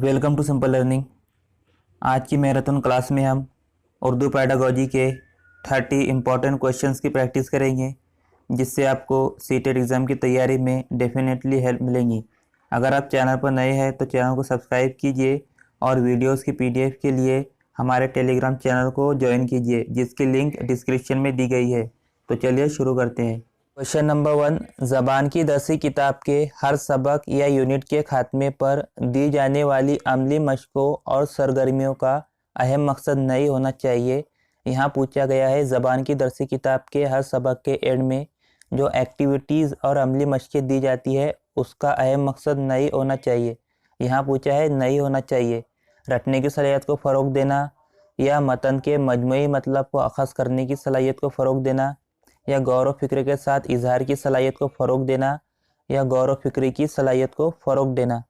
Welcome to simple learning. आज की marathon class में हम उर्दू पेडागोजी के 30 इम्पॉर्टेंट क्वेश्चंस की प्रैक्टिस करेंगे, जिससे आपको सीटेट एग्ज़ाम की तैयारी में डेफिनेटली हेल्प मिलेंगी। अगर आप चैनल पर नए हैं तो चैनल को सब्सक्राइब कीजिए और वीडियोस की पीडीएफ के लिए हमारे टेलीग्राम चैनल को ज्वाइन कीजिए, जिसकी लिंक डिस्क्रिप्शन में दी गई है। तो चलिए शुरू करते हैं। क्वेश्चन नंबर 1, ज़बान की दरसी किताब के हर सबक या यूनिट के खात्मे पर दी जाने वाली अमली मशकों और सरगर्मियों का अहम मकसद नहीं होना चाहिए। यहाँ पूछा गया है ज़बान की दरसी किताब के हर सबक के एंड में जो एक्टिविटीज़ और अमली मशकें दी जाती है उसका अहम मकसद नहीं होना चाहिए। यहाँ पूछा है नहीं होना चाहिए। रटने की सलाहियत को फ़रोग देना, या मतन के मजमूई मतलब को अखज़ करने की सलाहियत को फ़रोग देना, या गौर व फिक्र के साथ इजहार की सलाहियत को फ़रोग देना, या गौर व फिक्री की सलाहियत को फ़रोग देना।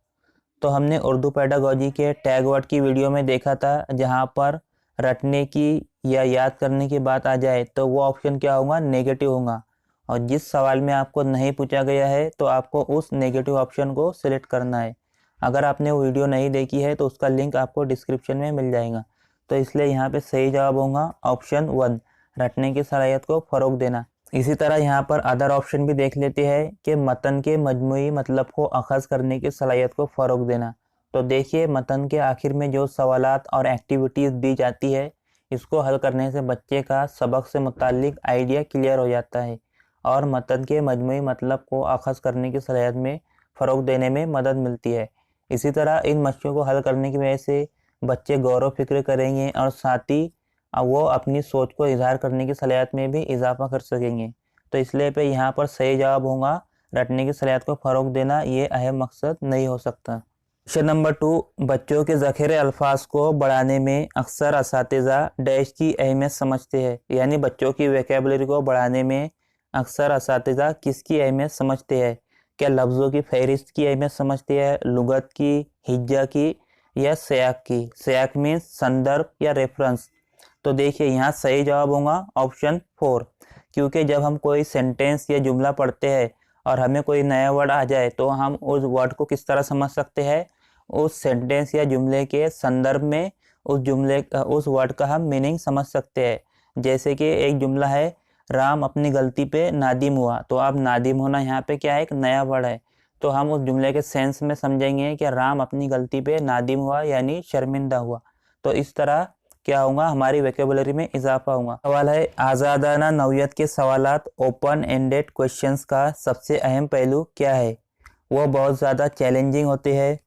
तो हमने उर्दू पेडागोजी के टैग वर्ड की वीडियो में देखा था, जहाँ पर रटने की या याद करने की बात आ जाए तो वो ऑप्शन क्या होगा, नेगेटिव होगा। और जिस सवाल में आपको नहीं पूछा गया है तो आपको उस नेगेटिव ऑप्शन को सिलेक्ट करना है। अगर आपने वो वीडियो नहीं देखी है तो उसका लिंक आपको डिस्क्रिप्शन में मिल जाएगा। तो इसलिए यहाँ पे सही जवाब होगा ऑप्शन 1, रटने की सलाहियत को फ़रोग देना। इसी तरह यहाँ पर अदर ऑप्शन भी देख लेते हैं कि मतन के मजमूई मतलब को अखज़ करने की सलाहियत को फ़रोग देना। तो देखिए, मतन के आखिर में जो सवालात और एक्टिविटीज़ दी जाती है, इसको हल करने से बच्चे का सबक से मुताल्लिक आइडिया क्लियर हो जाता है और मतन के मजमूई मतलब को अखज़ करने की सलाहियत में फ़रोग देने में मदद मिलती है। इसी तरह इन मशक़ों को हल करने की वजह से बच्चे गौर व फिक्र करेंगे और साथ ही वो अपनी सोच को इजहार करने की सलाहियत में भी इजाफा कर सकेंगे। तो इसलिए पे यहाँ पर सही जवाब होगा रटने की सलाहियत को फ़रोग देना, ये अहम मकसद नहीं हो सकता। क्वेश्चन नंबर 2, बच्चों के ज़ख़ीरे अल्फाज को बढ़ाने में अक्सर असातिज़ा डैश की अहमियत समझते हैं। यानी बच्चों की वोकैबुलरी को बढ़ाने में अक्सर असातिज़ा किसकी अहमियत समझते हैं? क्या लफ्ज़ों की फ़हरिस्त की अहमियत समझते हैं, लुगत की, हिज्जा की, या सयाक की? सयाक मीन्स संदर्भ या रेफरेंस। तो देखिए, यहाँ सही जवाब होगा ऑप्शन 4, क्योंकि जब हम कोई सेंटेंस या जुमला पढ़ते हैं और हमें कोई नया वर्ड आ जाए तो हम उस वर्ड को किस तरह समझ सकते हैं, उस सेंटेंस या जुमले के संदर्भ में उस वर्ड का हम मीनिंग समझ सकते हैं। जैसे कि एक जुमला है, राम अपनी गलती पे नादिम हुआ। तो अब नादिम होना यहाँ पे क्या है, एक नया वर्ड है। तो हम उस जुमले के सेंस में समझेंगे कि राम अपनी गलती पे नादिम हुआ यानी शर्मिंदा हुआ। तो इस तरह क्या होगा, हमारी वोकैबुलरी में इजाफा होगा। सवाल है, आज़ादाना नौयत के सवालात ओपन एंडेड क्वेश्चंस का सबसे अहम पहलू क्या है? वो बहुत ज़्यादा चैलेंजिंग होते हैं,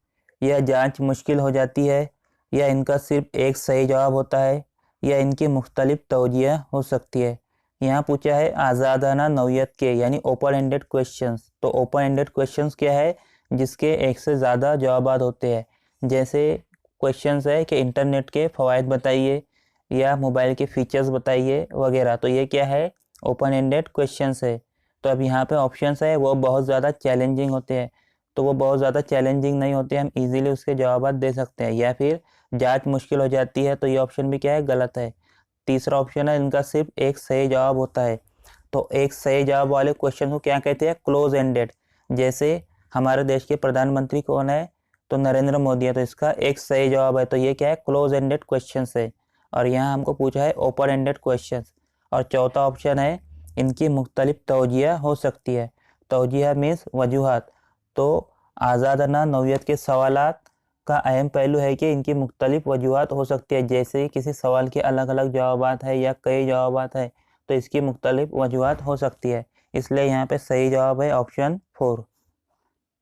या जांच मुश्किल हो जाती है, या इनका सिर्फ एक सही जवाब होता है, या इनकी मुख्तलिफ तवजीह हो सकती है। यहाँ पूछा है आज़ादाना नौयत के यानी ओपन एंडेड क्वेश्चंस। तो ओपन एंडेड क्वेश्चंस क्या है, जिसके एक से ज़्यादा जवाबात होते हैं। जैसे क्वेश्चंस है कि इंटरनेट के फ़वाइद बताइए, या मोबाइल के फीचर्स बताइए वगैरह। तो ये क्या है, ओपन एंडेड क्वेश्चंस है। तो अब यहाँ पे ऑप्शंस है वो बहुत ज़्यादा चैलेंजिंग होते हैं। तो वो बहुत ज़्यादा चैलेंजिंग नहीं होते, हम इजीली उसके जवाब दे सकते हैं। या फिर जांच मुश्किल हो जाती है, तो ये ऑप्शन भी क्या है, गलत है। तीसरा ऑप्शन है, इनका सिर्फ एक सही जवाब होता है। तो एक सही जवाब वाले क्वेश्चन को क्या कहते हैं, क्लोज एंडेड। जैसे हमारे देश के प्रधानमंत्री कौन है, तो नरेंद्र मोदी है। तो इसका एक सही जवाब है। तो ये क्या है, क्लोज एंडेड क्वेश्चन है। और यहाँ हमको पूछा है ओपन एंडेड क्वेश्चन। और चौथा ऑप्शन है, इनकी मुख्तलिफ तवजीह हो सकती है। तवजीह मीन्स वजूहात। तो आज़ादाना नौयत के सवालात का अहम पहलू है कि इनकी मुख्तलिफ वजूहात हो सकती है। जैसे किसी सवाल के अलग अलग जवाबात है या कई जवाबात है, तो इसकी मुख्तलिफ वजूहात हो सकती है। इसलिए यहाँ पे सही जवाब है ऑप्शन 4।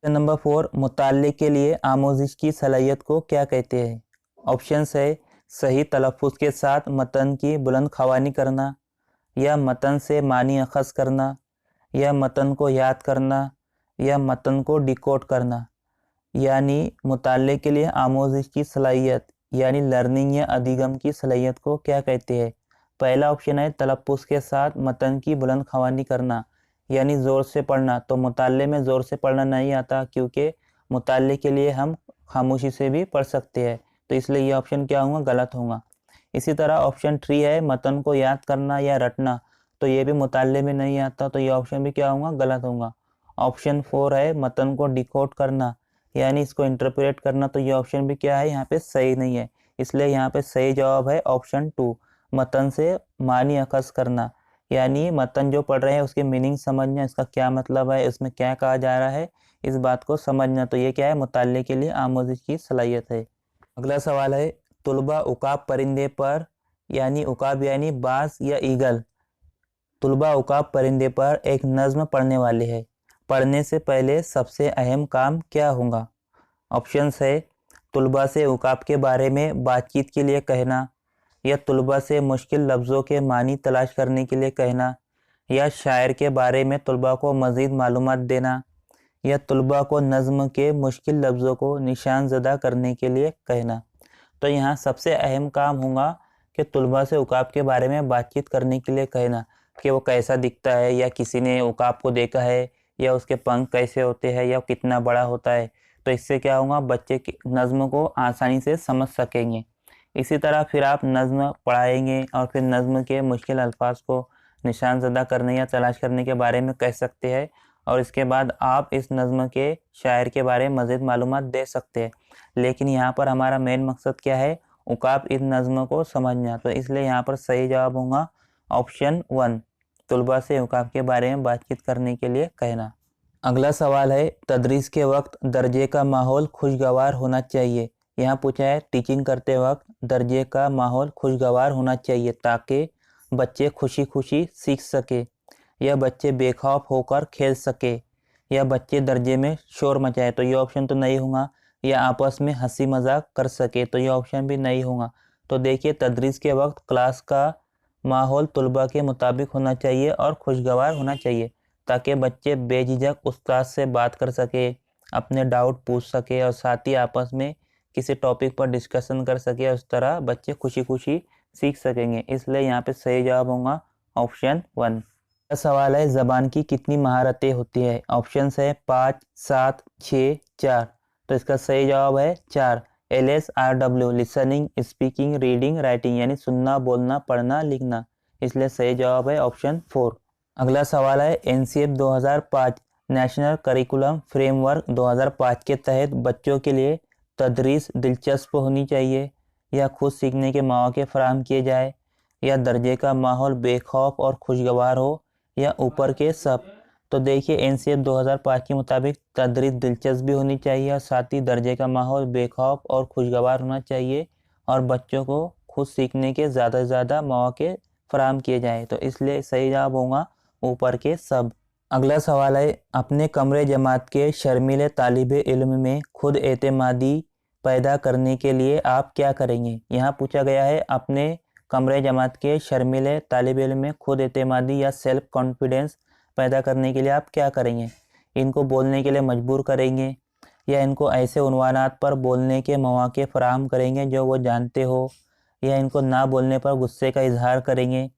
नंबर 4, मुताल्ले के लिए आमोजिश की सलाहियत को क्या कहते हैं? ऑप्शन है, सही तलफ़ुज़ के साथ मतन की बुलंद ख़वानी करना, या मतन से मानी अखज़ करना, या मतन को याद करना, या मतन को डिकोड करना। यानी मुताल्ले के लिए आमोजिश की सलाहियत यानी लर्निंग या अधिगम की सलाहियत को क्या कहते हैं? पहला ऑप्शन है तलफ़ुज़ के साथ मतन की बुलंद ख़वानी करना, यानी ज़ोर से पढ़ना। तो मुताल्ले में ज़ोर से पढ़ना नहीं आता, क्योंकि मुताल्ले के लिए हम खामोशी से भी पढ़ सकते हैं। तो इसलिए ये ऑप्शन क्या होगा, गलत होगा। इसी तरह ऑप्शन 3 है मतन को याद करना या रटना। तो ये भी मुताल्ले में नहीं आता, तो ये ऑप्शन भी क्या होगा, गलत होगा। ऑप्शन 4 है मतन को डिकोड करना, यानी इसको इंटरप्रेट करना, तो ये ऑप्शन भी क्या है यहाँ पे सही नहीं है। इसलिए यहाँ पे सही जवाब है ऑप्शन 2, मतन से मानी अखज़ करना, यानी मतन जो पढ़ रहे हैं उसकी मीनिंग समझना, इसका क्या मतलब है, इसमें क्या कहा जा रहा है, इस बात को समझना। तो ये क्या है, मुताले के लिए आमोज़ी की सलाहियत है। अगला सवाल है, तुलबा उकाब परिंदे पर, यानी उकाब यानी बाज या ईगल, तुलबा उकाब परिंदे पर एक नज्म पढ़ने वाले हैं, पढ़ने से पहले सबसे अहम काम क्या होगा। ऑप्शंस है, तुलबा से उकाब के बारे में बातचीत के लिए कहना, या तुलबा से मुश्किल लफ्ज़ों के मानी तलाश करने के लिए कहना, या शायर के बारे में तुलबा को मज़ीद मालूमात देना, या तुलबा को नज़्म के मुश्किल लफ्ज़ों को निशान ज़दा करने के लिए कहना। तो यहाँ सबसे अहम काम होगा कि तुलबा से उकाब के बारे में बातचीत करने के लिए कहना, कि वो कैसा दिखता है, या किसी ने उकाब को देखा है, या उसके पंख कैसे होते हैं, या कितना बड़ा होता है। तो इससे क्या होगा, बच्चे की नज़्म को आसानी से समझ सकेंगे। इसी तरह फिर आप नज़्म पढ़ाएंगे और फिर नज़्म के मुश्किल अल्फाज को निशान ज़दा करने या तलाश करने के बारे में कह सकते हैं, और इसके बाद आप इस नज़्म के शायर के बारे में मज़ीद मालूमात दे सकते हैं। लेकिन यहाँ पर हमारा मेन मकसद क्या है, उकाब इस नज़्म को समझना। तो इसलिए यहाँ पर सही जवाब होगा ऑप्शन 1, तुलबा से उकाब के बारे में बातचीत करने के लिए कहना। अगला सवाल है, तदरीस के वक्त दर्जे का माहौल खुशगवार होना चाहिए। यहाँ पूछा है, टीचिंग करते वक्त दर्जे का माहौल खुशगवार होना चाहिए ताकि बच्चे खुशी खुशी सीख सके, या बच्चे बेखौफ होकर खेल सके, या बच्चे दर्जे में शोर मचाए। तो ये ऑप्शन तो नहीं होगा। या आपस में हंसी मजाक कर सके, तो ये ऑप्शन भी नहीं होगा। तो देखिए, तदरीस के वक्त क्लास का माहौल तुलबा के मुताबिक होना चाहिए और खुशगवार होना चाहिए ताकि बच्चे बेझिझक उस्ताद से बात कर सके, अपने डाउट पूछ सके और साथ ही आपस में किसी टॉपिक पर डिस्कशन कर सके। उस तरह बच्चे खुशी खुशी सीख सकेंगे। इसलिए यहाँ पे सही जवाब होगा ऑप्शन 1। सवाल है, ज़बान की कितनी महारतें होती है। ऑप्शंस है 5, 7, 6, 4। तो इसका सही जवाब है 4, LSRW, listening, speaking, reading, writing, यानी सुनना, बोलना, पढ़ना, लिखना। इसलिए सही जवाब है ऑप्शन 4। अगला सवाल है, NCF 2005 नेशनल करिकुलम फ्रेमवर्क 2005 के तहत बच्चों के लिए तदरीस दिलचस्प होनी चाहिए, या खुद सीखने के मौके फराहम किए जाए, या दर्जे का माहौल बेखौफ और खुशगवार हो, या ऊपर के सब। तो देखिए, NCF 2005 के मुताबिक तदरीस दिलचस्प भी होनी चाहिए और साथ ही दर्जे का माहौल बेखौफ और खुशगवार होना चाहिए, और बच्चों को खुद सीखने के ज़्यादा से ज़्यादा मौके फराहम किए जाएँ। तो इसलिए सही जवाब होगा ऊपर के सब। अगला सवाल है, अपने कमरे जमात के शर्मीले तालिबे इल्म में खुद एतमादी पैदा करने के लिए आप क्या करेंगे। यहाँ पूछा गया है, अपने कमरे जमात के शर्मीले तालिब इल्म में खुद एतमादी या सेल्फ कॉन्फिडेंस पैदा करने के लिए आप क्या करेंगे। इनको बोलने के लिए मजबूर करेंगे, या इनको ऐसे उन्वानात पर बोलने के मौके फराहम करेंगे जो वो जानते हो, या इनको ना बोलने पर गुस्से का इजहार करेंगे,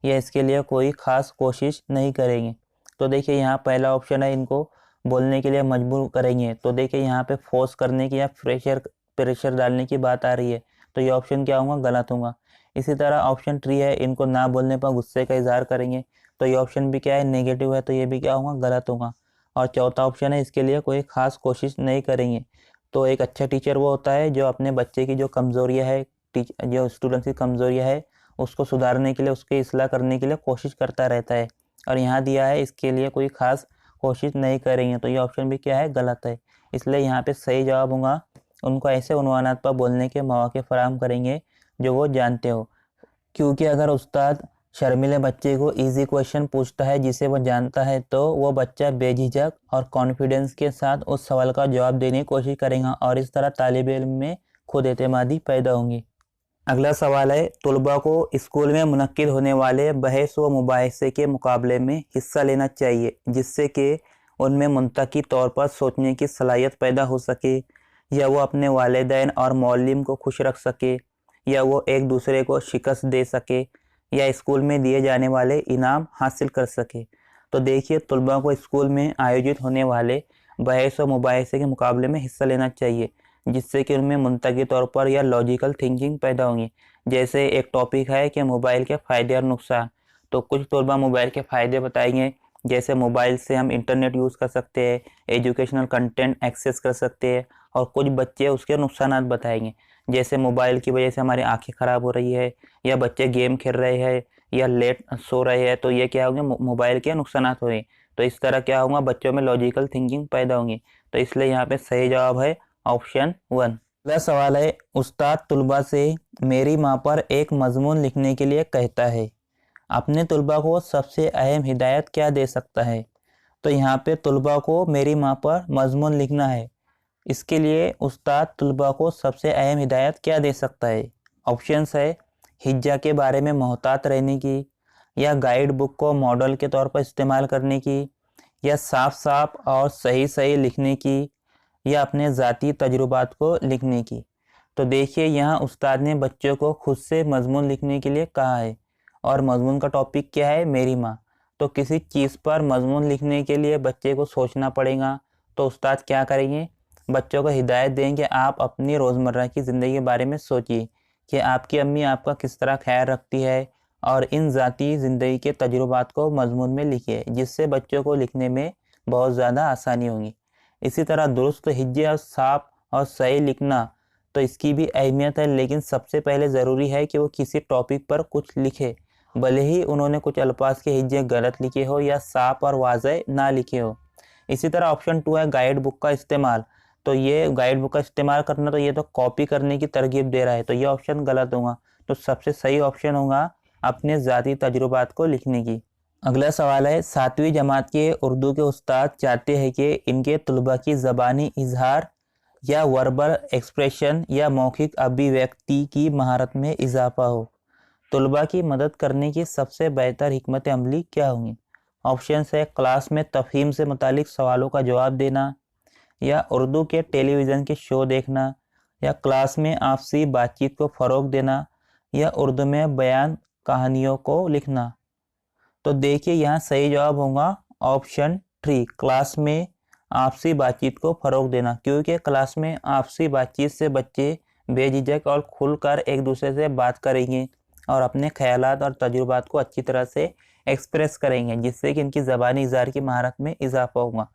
या इसके लिए कोई ख़ास कोशिश नहीं करेंगे। तो देखिए, यहाँ पहला ऑप्शन है, इनको बोलने के लिए मजबूर करेंगे। तो देखिए, यहाँ पे फोर्स करने की या प्रेशर डालने की बात आ रही है। तो ये ऑप्शन क्या होगा, गलत होगा। इसी तरह ऑप्शन 3 है, इनको ना बोलने पर गुस्से का इजहार करेंगे। तो ये ऑप्शन भी क्या है, नेगेटिव है। तो ये भी क्या होगा, गलत होगा। और चौथा ऑप्शन है, इसके लिए कोई ख़ास कोशिश नहीं करेंगे। तो एक अच्छा टीचर वो होता है जो अपने बच्चे की जो कमज़ोरियाँ है, जो स्टूडेंट्स की कमज़ोरियाँ है, उसको सुधारने के लिए, उसकी इस्लाह करने के लिए कोशिश करता रहता है। और यहाँ दिया है, इसके लिए कोई ख़ास कोशिश नहीं करेंगे। तो ये ऑप्शन भी क्या है, गलत है। इसलिए यहाँ पे सही जवाब होगा, उनको ऐसे उन्वानात पर बोलने के मौके फराहम करेंगे जो वो जानते हो। क्योंकि अगर उस्ताद शर्मीले बच्चे को इजी क्वेश्चन पूछता है जिसे वो जानता है, तो वो बच्चा बेझिझक और कॉन्फिडेंस के साथ उस सवाल का जवाब देने की कोशिश करेगा, और इस तरह तालिब इल्म में खुद एतमादी पैदा होंगी। अगला सवाल है, तुलबा को स्कूल में मुनक्किद होने वाले बहस व मुबाहिसे के मुकाबले में हिस्सा लेना चाहिए, जिससे कि उनमें मुंतकी तौर पर सोचने की सलाहियत पैदा हो सके, या वो अपने वालिदैन और मौलिम को खुश रख सके, या वो एक दूसरे को शिकस्त दे सके, या स्कूल में दिए जाने वाले इनाम हासिल कर सके। तो देखिए, तुलबा को स्कूल में आयोजित होने वाले बहस व मुबाहिसे के मुकाबले में हिस्सा लेना चाहिए, जिससे कि उनमें मुंतकी तौर पर या लॉजिकल थिंकिंग पैदा होंगी। जैसे एक टॉपिक है कि मोबाइल के फ़ायदे और नुकसान, तो कुछ तलबा मोबाइल के फ़ायदे बताएंगे जैसे मोबाइल से हम इंटरनेट यूज़ कर सकते हैं, एजुकेशनल कंटेंट एक्सेस कर सकते हैं, और कुछ बच्चे उसके नुकसानात बताएंगे, जैसे मोबाइल की वजह से हमारी आंखें ख़राब हो रही है, या बच्चे गेम खेल रहे हैं, या लेट सो रहे हैं, तो ये क्या होंगे, मोबाइल के नुकसानात होंगे। तो इस तरह क्या होगा, बच्चों में लॉजिकल थिंकिंग पैदा होंगी। तो इसलिए यहाँ पे सही जवाब है ऑप्शन 1। अगला सवाल है, उस्ताद तुलबा से मेरी माँ पर एक मजमून लिखने के लिए कहता है, अपने तुलबा को सबसे अहम हिदायत क्या दे सकता है। तो यहाँ पे तुलबा को मेरी माँ पर मजमून लिखना है, इसके लिए उस्ताद तुलबा को सबसे अहम हिदायत क्या दे सकता है। ऑप्शंस है, हिज्जा के बारे में मोहतात रहने की, या गाइड बुक को मॉडल के तौर पर इस्तेमाल करने की, या साफ साफ और सही सही लिखने की, या अपने ज़ाती तजुर्बात को लिखने की। तो देखिए यहाँ उस्ताद ने बच्चों को खुद से मजमून लिखने के लिए कहा है, और मजमून का टॉपिक क्या है, मेरी माँ। तो किसी चीज़ पर मजमून लिखने के लिए बच्चे को सोचना पड़ेगा। तो उस्ताद क्या करेंगे, बच्चों को हिदायत देंगे, आप अपनी रोज़मर्रा की ज़िंदगी के बारे में सोचिए कि आपकी अम्मी आपका किस तरह ख्याल रखती है, और इन ज़ाती ज़िंदगी के तजुर्बात को मजमून में लिखिए, जिससे बच्चों को लिखने में बहुत ज़्यादा आसानी होगी। इसी तरह दुरुस्त हिज्जे, साफ और सही लिखना, तो इसकी भी अहमियत है, लेकिन सबसे पहले ज़रूरी है कि वो किसी टॉपिक पर कुछ लिखे, भले ही उन्होंने कुछ अल्फाज के हिज्जे गलत लिखे हो या साफ और वाज़ेह ना लिखे हो। इसी तरह ऑप्शन 2 है गाइड बुक का इस्तेमाल। तो ये गाइड बुक का इस्तेमाल करना, तो ये तो कॉपी करने की तरगीब दे रहा है, तो ये ऑप्शन गलत होगा। तो सबसे सही ऑप्शन होगा अपने ज़ाती तजुर्बात को लिखने की। अगला सवाल है, 7वीं जमात के उर्दू के उस्ताद चाहते हैं कि इनके तलबा की ज़बानी इजहार या वर्बल एक्सप्रेशन या मौखिक अभिव्यक्ति की महारत में इजाफा हो। तलबा की मदद करने की सबसे बेहतर हिकमत अमली क्या होंगी। ऑप्शन है, क्लास में तफहीम से मुतालिक सवालों का जवाब देना, या उर्दू के टेलीविज़न के शो देखना, या क्लास में आपसी बातचीत को फ़रोग देना, या उर्दू में बयान कहानियों को लिखना। तो देखिए यहाँ सही जवाब होगा ऑप्शन 3, क्लास में आपसी बातचीत को फ़रोग देना, क्योंकि क्लास में आपसी बातचीत से बच्चे बेझिझक और खुलकर एक दूसरे से बात करेंगे और अपने ख्यालात और तजुर्बात को अच्छी तरह से एक्सप्रेस करेंगे, जिससे कि इनकी ज़बानी इज़हार की महारत में इजाफा होगा।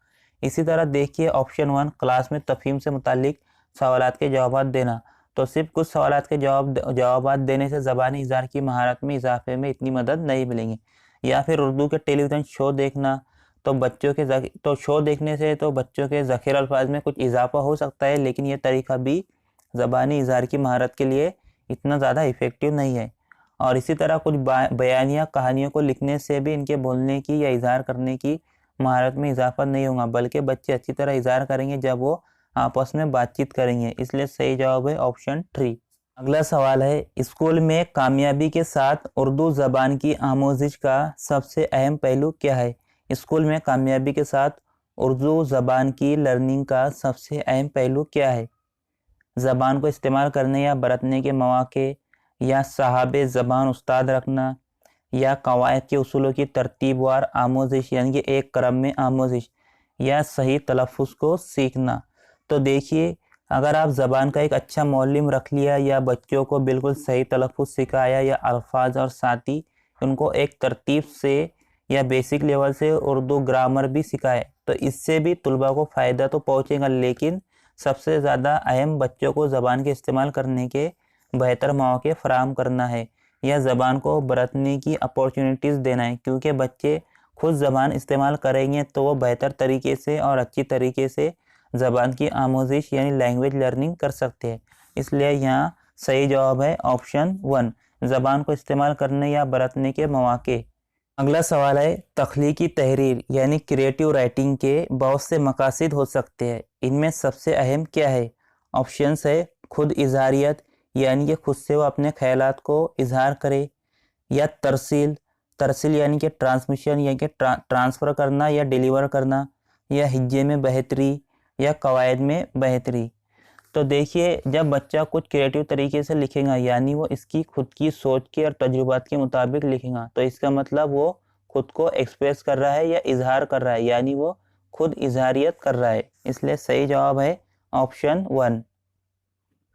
इसी तरह देखिए ऑप्शन 1, क्लास में तफहीम से मुतालिक सवालात के जवाब देना, तो सिर्फ कुछ सवालात के जवाब देने से ज़बानी इज़हार की महारत में इजाफे में इतनी मदद नहीं मिलेगी। या फिर उर्दू के टेलीविज़न शो देखना, तो शो देखने से तो बच्चों के ज़ख़ीर अल्फाज में कुछ इजाफा हो सकता है, लेकिन ये तरीका भी ज़बानी इज़हार की महारत के लिए इतना ज़्यादा इफ़ेक्टिव नहीं है। और इसी तरह कुछ बयान या कहानियों को लिखने से भी इनके बोलने की या इज़हार करने की महारत में इजाफा नहीं होगा, बल्कि बच्चे अच्छी तरह इज़हार करेंगे जब वो आपस में बातचीत करेंगे। इसलिए सही जवाब है ऑप्शन 3। अगला सवाल है, स्कूल में कामयाबी के साथ उर्दू ज़बान की आमोजिश का सबसे अहम पहलू क्या है। स्कूल में कामयाबी के साथ उर्दू ज़बान की लर्निंग का सबसे अहम पहलू क्या है। ज़बान को इस्तेमाल करने या बरतने के मौके, या साहब ज़बान उस्ताद रखना, या कवायद के उसूलों की तरतीबवार आमोजिश यानी कि एक क्रम में आमोजिश, या सही तलफ़ुज़ को सीखना। तो देखिए अगर आप ज़बान का एक अच्छा मौलिम रख लिया, या बच्चों को बिल्कुल सही तलफ़ुज़ सिखाया, या अल्फाज और साथ ही उनको एक तरतीब से या बेसिक लेवल से उर्दू ग्रामर भी सिखाए, तो इससे भी तुलबा को फ़ायदा तो पहुँचेगा, लेकिन सबसे ज़्यादा अहम बच्चों को ज़बान के इस्तेमाल करने के बेहतर मौके फ़राहम करना है, या ज़बान को बरतने की अपॉर्चुनिटीज़ देना है, क्योंकि बच्चे खुद ज़बान इस्तेमाल करेंगे तो वो बेहतर तरीके से और अच्छी तरीके से ज़बान की आमोजिश यानी लैंग्वेज लर्निंग कर सकते हैं। इसलिए यहाँ सही जवाब है ऑप्शन 1, ज़बान को इस्तेमाल करने या बरतने के मौके। अगला सवाल है, तख्लीकी तहरीर यानी क्रिएटिव राइटिंग के बहुत से मकासद हो सकते हैं, इनमें सबसे अहम क्या है। ऑप्शंस है, खुद इजहारियत यानी कि खुद से वो अपने ख्यालात को इजहार करे, या तरसील यानी कि ट्रांसमिशन यानी कि ट्रांसफ़र करना या डिलीवर करना, या हिज्जे में बेहतरी, या कवायद में बेहतरी। तो देखिए जब बच्चा कुछ क्रिएटिव तरीके से लिखेगा, यानी वो इसकी खुद की सोच के और तजुर्बात के मुताबिक लिखेगा, तो इसका मतलब वो खुद को एक्सप्रेस कर रहा है या इजहार कर रहा है, यानी वो खुद इजहारियत कर रहा है। इसलिए सही जवाब है ऑप्शन 1।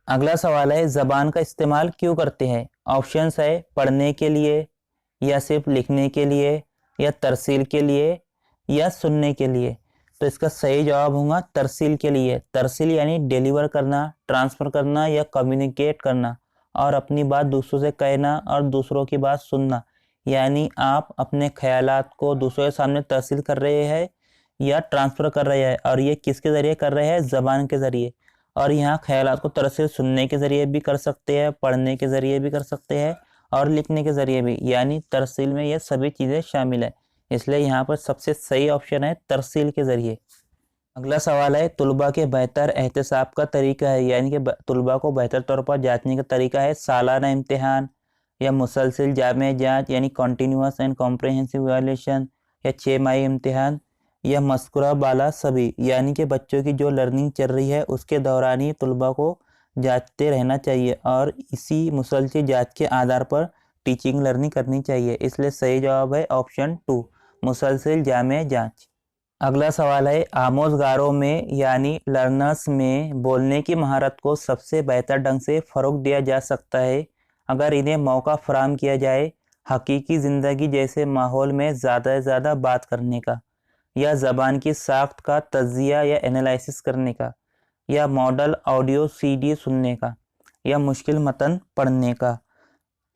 अगला सवाल है, ज़बान का इस्तेमाल क्यों करते हैं। ऑप्शंस है, पढ़ने के लिए, या सिर्फ लिखने के लिए, या तरसील के लिए, या सुनने के लिए। तो इसका सही जवाब होगा तरसील के लिए। तरसील यानी डिलीवर करना, ट्रांसफ़र करना या कम्युनिकेट करना, और अपनी बात दूसरों से कहना और दूसरों की बात सुनना। यानी आप अपने ख्यालात को दूसरों के सामने तरसील कर रहे हैं या ट्रांसफ़र कर रहे हैं, और ये किसके ज़रिए कर रहे हैं? ज़बान के ज़रिए। और यहाँ ख्यालात को तरसील सुनने के ज़रिए भी कर सकते हैं, पढ़ने के ज़रिए भी कर सकते हैं और लिखने के ज़रिए भी, यानी तरसील में ये सभी चीज़ें शामिल है। इसलिए यहाँ पर सबसे सही ऑप्शन है तरसील के ज़रिए। अगला सवाल है तुलबा के बेहतर एहतसाब का तरीका है, यानी कि तुलबा को बेहतर तौर पर जांचने का तरीका है सालाना इम्तिहान या मुसलसिल जामे जांच यानी कॉन्टीन्यूअस एंड कॉम्प्रहेंसिव इवैल्यूएशन, या 6 माही इम्तिहान, या मस्कुरा बाला सभी, यानी कि बच्चों की जो लर्निंग चल रही है उसके दौरान ही तुलबा को जांचते रहना चाहिए और इसी मुसलसिल जांच के आधार पर टीचिंग लर्निंग करनी चाहिए। इसलिए सही जवाब है ऑप्शन 2, मुसलसिल जामे जांच। अगला सवाल है आमोजगारों में यानी लर्नर्स में बोलने की महारत को सबसे बेहतर ढंग से फ़रोग दिया जा सकता है अगर इन्हें मौका फराहम किया जाए हकीकी ज़िंदगी जैसे माहौल में ज़्यादा से ज़्यादा बात करने का, या ज़बान की साख्त का तज्जिया या एनालिसिस करने का, या मॉडल ऑडियो सीडी सुनने का, या मुश्किल मतन पढ़ने का।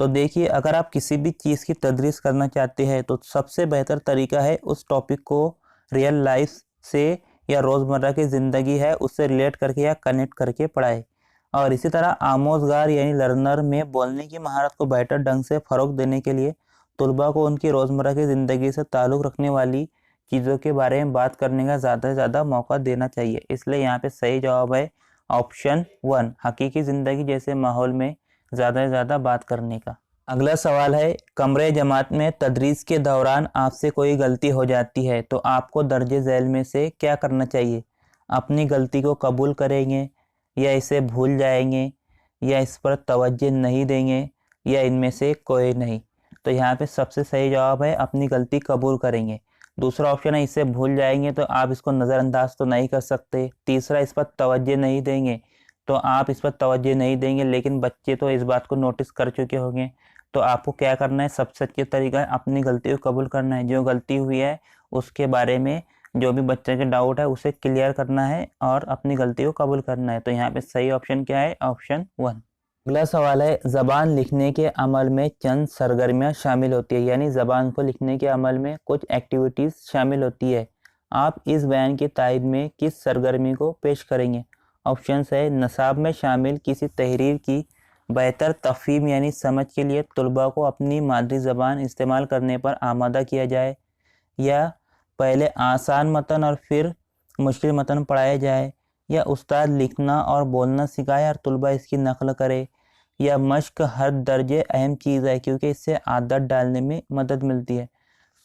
तो देखिए, अगर आप किसी भी चीज़ की तदरीस करना चाहते हैं तो सबसे बेहतर तरीका है उस टॉपिक को रियल लाइफ से या रोज़मर्रा की ज़िंदगी है उससे रिलेट करके या कनेक्ट करके पढ़ाए। और इसी तरह आमोजगार यानी लर्नर में बोलने की महारत को बेहतर ढंग से फ़रोग देने के लिए तुलबा को उनकी रोज़मर्रा की ज़िंदगी से ताल्लुक़ रखने वाली चीज़ों के बारे में बात करने का ज़्यादा से ज़्यादा मौका देना चाहिए। इसलिए यहाँ पे सही जवाब है ऑप्शन 1, हकीकी ज़िंदगी जैसे माहौल में ज़्यादा से ज़्यादा बात करने का। अगला सवाल है कमरे जमात में तदरीस के दौरान आपसे कोई गलती हो जाती है तो आपको दर्जे झैल में से क्या करना चाहिए? अपनी गलती को कबूल करेंगे, या इसे भूल जाएंगे, या इस पर तवज्जो नहीं देंगे, या इनमें से कोई नहीं? तो यहाँ पे सबसे सही जवाब है अपनी गलती कबूल करेंगे। दूसरा ऑप्शन है इसे भूल जाएंगे, तो आप इसको नज़रअंदाज तो नहीं कर सकते। तीसरा, इस पर तवज्जो नहीं देंगे, तो आप इस पर तवज्जो नहीं देंगे, लेकिन बच्चे तो इस बात को नोटिस कर चुके होंगे। तो आपको क्या करना है? सबसे अच्छा तरीका है अपनी गलती को कबूल करना है। जो गलती हुई है उसके बारे में जो भी बच्चे के डाउट है उसे क्लियर करना है और अपनी गलती को कबूल करना है। तो यहाँ पे सही ऑप्शन क्या है? ऑप्शन 1। अगला सवाल है ज़बान लिखने के अमल में चंद सरगर्मियाँ शामिल होती है, यानी ज़बान को लिखने के अमल में कुछ एक्टिविटीज़ शामिल होती है। आप इस बयान की तायद में किस सरगर्मी को पेश करेंगे? ऑप्शन है नसाब में शामिल किसी तहरीर की बेहतर तफ़हीम यानी समझ के लिए तुलबा को अपनी मादरी ज़बान इस्तेमाल करने पर आमादा किया जाए, या पहले आसान मतन और फिर मुश्किल मतन पढ़ाया जाए, या उस्ताद लिखना और बोलना सिखाए और तुलबा इसकी नकल करे, या मश्क हर दर्जे अहम चीज़ है क्योंकि इससे आदत डालने में मदद मिलती है।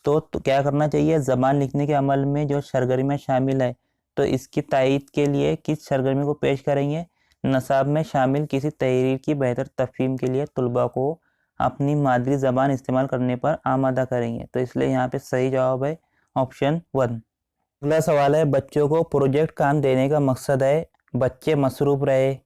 तो क्या करना चाहिए? ज़बान लिखने के अमल में जो सरगर्मियाँ शामिल है तो इसकी तायीद के लिए किस सरगर्मी को पेश करेंगे? नसाब में शामिल किसी तहरीर की बेहतर तफ़हीम के लिए तुलबा को अपनी मादरी ज़बान इस्तेमाल करने पर आमादा करेंगे। तो इसलिए यहाँ पे सही जवाब है ऑप्शन 1। अगला सवाल है बच्चों को प्रोजेक्ट काम देने का मकसद है बच्चे मसरूफ़ रहे,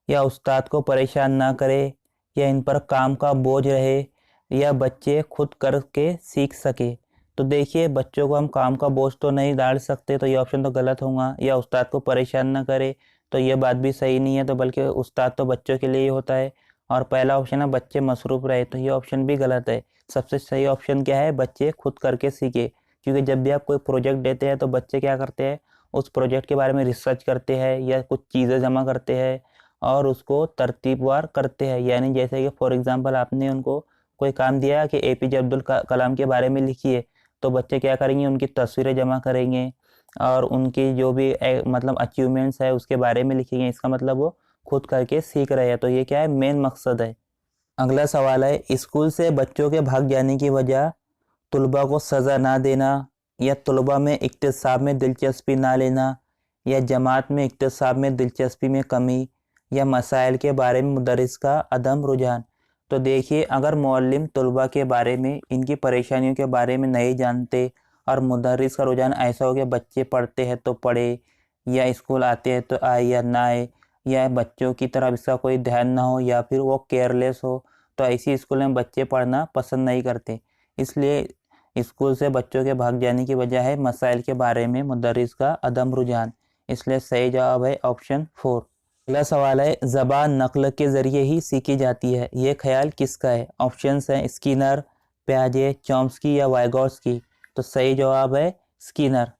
या उस्ताद को परेशान ना करे, या इन पर काम का बोझ रहे, या बच्चे खुद करके सीख सके। तो देखिए, बच्चों को हम काम का बोझ तो नहीं डाल सकते, तो ये ऑप्शन तो गलत होगा। या उस्ताद को परेशान ना करे, तो ये बात भी सही नहीं है, तो बल्कि उस्ताद तो बच्चों के लिए ही होता है। और पहला ऑप्शन है बच्चे मसरूफ़ रहे, तो ये ऑप्शन भी गलत है। सबसे सही ऑप्शन क्या है? बच्चे खुद करके सीखे। क्योंकि जब भी आप कोई प्रोजेक्ट देते हैं तो बच्चे क्या करते हैं? उस प्रोजेक्ट के बारे में रिसर्च करते हैं या कुछ चीज़ें जमा करते हैं और उसको तरतीबवार करते हैं। यानी जैसे कि फॉर एग्जांपल आपने उनको कोई काम दिया कि एपीजे अब्दुल कलाम के बारे में लिखिए, तो बच्चे क्या करेंगे? उनकी तस्वीरें जमा करेंगे और उनकी जो भी मतलब अचीवमेंट्स है उसके बारे में लिखेंगे। इसका मतलब वो खुद करके सीख रहे हैं। तो ये क्या है? मेन मकसद है। अगला सवाल है स्कूल से बच्चों के भाग जाने की वजह तुलबा को सज़ा ना देना, या तुलबा में इक्तिसाब में दिलचस्पी ना लेना, या जमात में इक्तिसाब में दिलचस्पी में कमी, या मसाइल के बारे में मुदर्रिस का अदम रुझान। तो देखिए, अगर मुअल्लिम तुलबा के बारे में इनकी परेशानियों के बारे में नहीं जानते और मुदर्रिस का रुझान ऐसा हो कि बच्चे पढ़ते हैं तो पढ़े, या स्कूल आते हैं तो आए या ना आए, या बच्चों की तरफ इसका कोई ध्यान ना हो, या फिर वो केयरलेस हो, तो ऐसी स्कूल में बच्चे पढ़ना पसंद नहीं करते। इसलिए स्कूल से बच्चों के भाग जाने की वजह है मसाइल के बारे में मुदर्रिस का अदम रुझान, इसलिए सही जवाब है ऑप्शन 4। अगला सवाल है, ज़बान नकल के ज़रिए ही सीखी जाती है, ये ख्याल किसका है? ऑप्शंस हैं स्किनर, प्याजे, चॉम्स्की या वाइगोट्स्की। तो सही जवाब है स्किनर।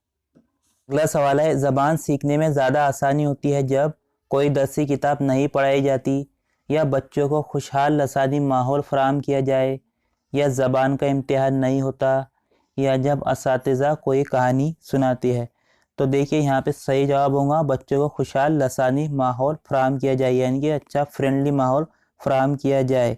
अगला सवाल है, ज़बान सीखने में ज़्यादा आसानी होती है जब कोई दरसी किताब नहीं पढ़ाई जाती, या बच्चों को खुशहाल लसानी माहौल फराहम किया जाए, या ज़बान का इम्तिहान नहीं होता, या जब असातिज़ा कोई कहानी सुनाती है। तो देखिए यहाँ पे सही जवाब होगा बच्चों को खुशहाल लसानी माहौल फराहम किया जाए, यानी कि अच्छा फ्रेंडली माहौल फराहम किया जाए।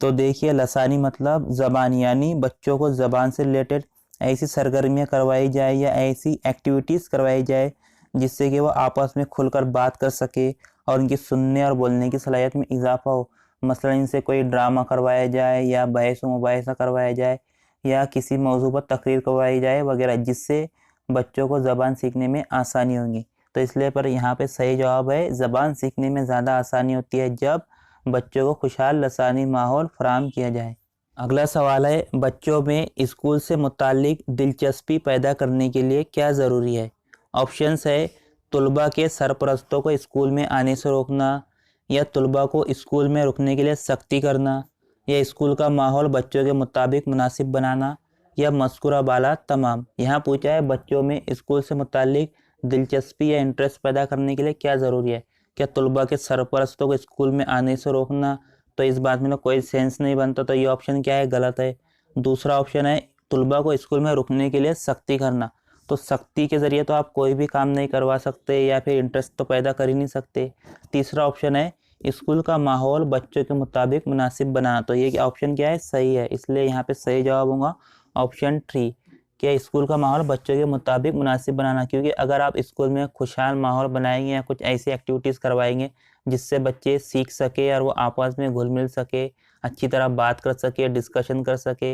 तो देखिए लसानी मतलब ज़बान, यानी बच्चों को ज़बान से रिलेटेड ऐसी सरगर्मियाँ करवाई जाए या ऐसी एक्टिविटीज़ करवाई जाए जिससे कि वो आपस में खुलकर बात कर सके और उनकी सुनने और बोलने की सलाहियत में इजाफा हो। मसलन इनसे कोई ड्रामा करवाया जाए या बहस व मुबाहिसा करवाया जाए या किसी मौजू पर तकरीर करवाई जाए वगैरह, जिससे बच्चों को ज़बान सीखने में आसानी होगी। तो इसलिए पर यहाँ पे सही जवाब है ज़बान सीखने में ज़्यादा आसानी होती है जब बच्चों को खुशहाल लसानी माहौल फराहम किया जाए। अगला सवाल है, बच्चों में स्कूल से मुतालिक दिलचस्पी पैदा करने के लिए क्या ज़रूरी है? ऑप्शंस है तुलबा के सरपरस्तों को स्कूल में आने से रोकना, या तुलबा को स्कूल में रुकने के लिए सख्ती करना, या स्कूल का माहौल बच्चों के मुताबिक मुनासिब बनाना, या मज़कूरा बाला तमाम। यहाँ पूछा है बच्चों में स्कूल से मुतालिक दिलचस्पी या इंटरेस्ट पैदा करने के लिए क्या ज़रूरी है? क्या तुलबा के सरपरस्तों को स्कूल में आने से रोकना? तो इस बात में कोई सेंस नहीं बनता, तो ये ऑप्शन क्या है? गलत है। दूसरा ऑप्शन है तुलबा को स्कूल में रुकने के लिए सख्ती करना। तो सख्ती के ज़रिए तो आप कोई भी काम नहीं करवा सकते या फिर इंटरेस्ट तो पैदा कर ही नहीं सकते। तीसरा ऑप्शन है स्कूल का माहौल बच्चों के मुताबिक मुनासिब बनाना। तो ये ऑप्शन क्या है? सही है, इसलिए यहाँ पे सही जवाब होगा ऑप्शन 3 कि स्कूल का माहौल बच्चों के मुताबिक मुनासिब बनाना। क्योंकि अगर आप स्कूल में खुशहाल माहौल बनाएंगे या कुछ ऐसी एक्टिविटीज़ करवाएंगे जिससे बच्चे सीख सके और वो आपस में घुल मिल सके, अच्छी तरह बात कर सके, डिस्कशन कर सके,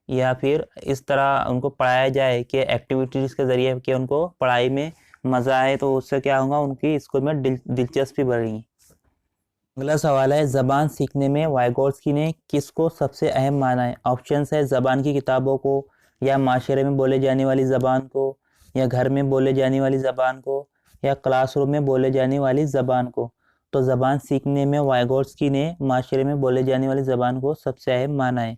या फिर इस तरह उनको पढ़ाया जाए कि एक्टिविटीज़ के ज़रिए कि उनको पढ़ाई में मज़ा आए, तो उससे क्या होगा उनकी स्कूल में दिलचस्पी बढ़ेगी। अगला सवाल है, ज़बान सीखने में वाइगोट्स्की ने किसको सबसे अहम माना है? ऑप्शंस है ज़बान की किताबों को, या माशरे में बोले जाने वाली ज़बान को, या घर में बोले जाने वाली ज़बान को, या क्लासरूम में बोले जाने वाली ज़बान को। तो ज़बान सीखने में वाइगोट्स्की ने माशरे में बोले जाने वाली ज़बान को सबसे अहम माना है।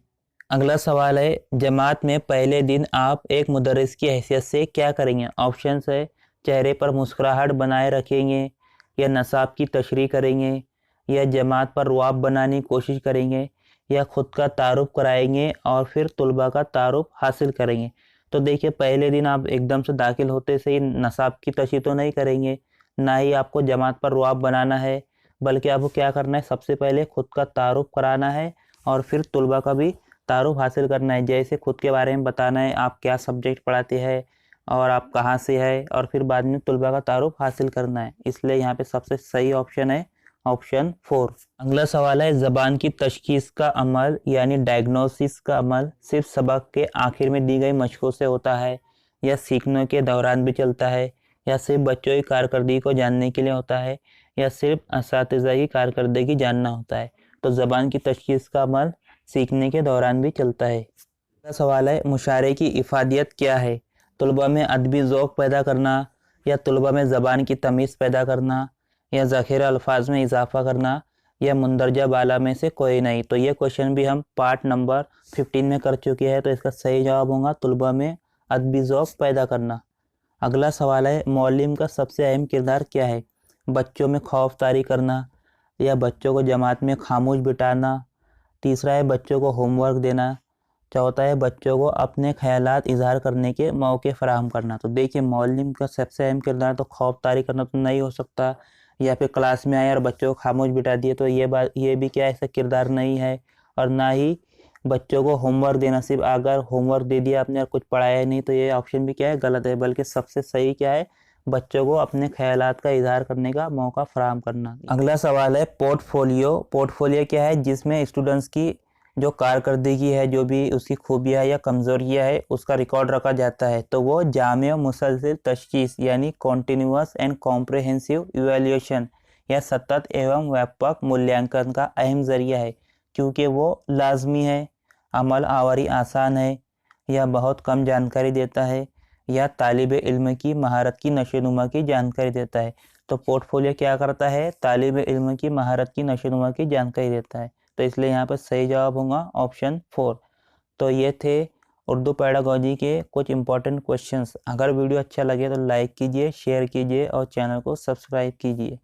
अगला सवाल है, जमात में पहले दिन आप एक मुदर्रिस की हैसियत से क्या करेंगे? ऑप्शंस है चेहरे पर मुस्कुराहट बनाए रखेंगे, या नसाब की तशरीह करेंगे, या जमात पर रुआब बनाने की कोशिश करेंगे, या ख़ुद का तारुफ कराएंगे और फिर तुलबा का तारुफ हासिल करेंगे। तो देखिए पहले दिन आप एकदम से दाखिल होते से ही नसाब की तशरीह तो नहीं करेंगे, ना ही आपको जमात पर रुआब बनाना है, बल्कि आपको क्या करना है, सबसे पहले ख़ुद का तारुफ कराना है और फिर तुलबा का भी तारुफ हासिल करना है। जैसे खुद के बारे में बताना है, आप क्या सब्जेक्ट पढ़ाते हैं और आप कहाँ से है, और फिर बाद में तुलबा का तारुफ हासिल करना है। इसलिए यहाँ पे सबसे सही ऑप्शन है ऑप्शन 4। अगला सवाल है, ज़बान की तशखीस का अमल यानी डायग्नोसिस का अमल सिर्फ सबक के आखिर में दी गई मशकों से होता है, या सीखने के दौरान भी चलता है, या सिर्फ बच्चों की कारकर्दगी को जानने के लिए होता है, या सिर्फ असातिज़ा की कारकर्दगी जानना होता है? तो ज़बान की तशखीस का अमल सीखने के दौरान भी चलता है। अगला सवाल है, मुशायरे की इफादियत क्या है? तुलबा में अदबी ज़ौक़ पैदा करना, या तुलबा में ज़बान की तमीज़ पैदा करना, या ज़ख़ीरा अल्फाज में इजाफ़ा करना, या मुंदरजा बाला में से कोई नहीं। तो ये क्वेश्चन भी हम पार्ट नंबर 15 में कर चुके हैं, तो इसका सही जवाब होगा तुलबा में अदबी ज़ौक़ पैदा करना। अगला सवाल है, मौलिम का सबसे अहम किरदार क्या है? बच्चों में खौफ तारी करना, या बच्चों को जमात में खामोश बिठाना, तीसरा है बच्चों को होमवर्क देना, चौथा है बच्चों को अपने ख्यालात इजहार करने के मौके फराहम करना। तो देखिए मौलिम का सबसे अहम किरदार तो खौफ तारी करना तो नहीं हो सकता, या फिर क्लास में आए और बच्चों को खामोश बिठा दिए, तो ये भी क्या ऐसा किरदार नहीं है। और ना ही बच्चों को होमवर्क देना, सिर्फ अगर होमवर्क दे दिया आपने और कुछ पढ़ाया नहीं, तो ये ऑप्शन भी क्या है? गलत है। बल्कि सबसे सही क्या है? बच्चों को अपने ख्यालात का इजहार करने का मौका फराहम करना। अगला सवाल है, पोर्टफोलियो। पोर्टफोलियो क्या है? जिसमें स्टूडेंट्स की जो कारकर्दगी है, जो भी उसकी खूबियाँ या कमज़ोरियाँ है, उसका रिकॉर्ड रखा जाता है। तो वो जामे मुसलसिल तशखीस यानी कॉन्टीन्यूअस एंड कॉम्प्रहेंसिव इवैल्यूएशन या सतत एवं व्यापक मूल्यांकन का अहम ज़रिया है, क्योंकि वो लाजमी है, अमल आवारी आसान है, या बहुत कम जानकारी देता है या तालिब इल्म की महारत की नशोनुमा की जानकारी देता है। तो पोर्टफोलियो क्या करता है? तालिब इल्म की महारत की नशोनुमा की जानकारी देता है। तो इसलिए यहाँ पर सही जवाब होगा ऑप्शन 4। तो ये थे उर्दू पेडागोजी के कुछ इंपॉर्टेंट क्वेश्चंस। अगर वीडियो अच्छा लगे तो लाइक कीजिए, शेयर कीजिए और चैनल को सब्सक्राइब कीजिए।